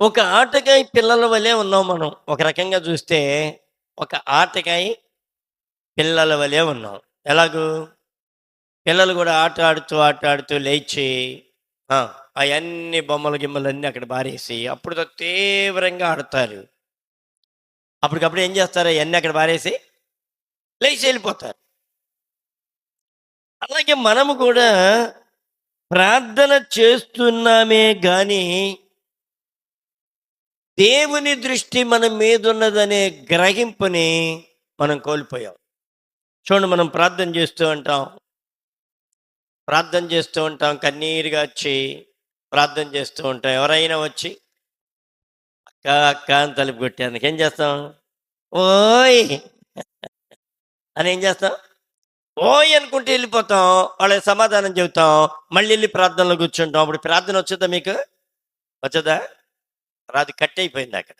ఒక ఆటకాయ పిల్లల వలె ఉన్నాం మనం. ఒక రకంగా చూస్తే ఒక ఆటకాయ పిల్లల వలె ఉన్నాం. ఎలాగూ? పిల్లలు కూడా ఆట ఆడుతూ లేచి ఆ! అయన్నీ బొమ్మలు గిమ్మలన్నీ అక్కడ పారేసి అప్పుడు తీవ్రంగా ఆడతారు. అప్పటికప్పుడు ఏం చేస్తారు? అయన్నీ అక్కడ పారేసి లేచి ఎళ్ళిపోతారు. అలాగే మనము కూడా ప్రార్థన చేస్తున్నామే గానీ, దేవుని దృష్టి మన మీదున్నదనే గ్రహింపుని మనం కోల్పోయాం. చూడండి, మనం ప్రార్థన చేస్తూ ఉంటాం, కన్నీరుగా వచ్చి ప్రార్థన చేస్తూ ఉంటాం. ఎవరైనా వచ్చి అక్క, అక్క అని తలుపు కొట్టేందుకు ఏం చేస్తాం? ఓయ్! అని ఏం చేస్తాం? ఓయ్! అనుకుంటూ వెళ్ళిపోతాం. వాళ్ళకి సమాధానం చెబుతాం. మళ్ళీ ఎళ్లి ప్రార్థనలో కూర్చుంటాం. అప్పుడు ప్రార్థన వచ్చుద్దా మీకు? వచ్చుద్దా? రాదు, కట్ అయిపోయిందక్కడ.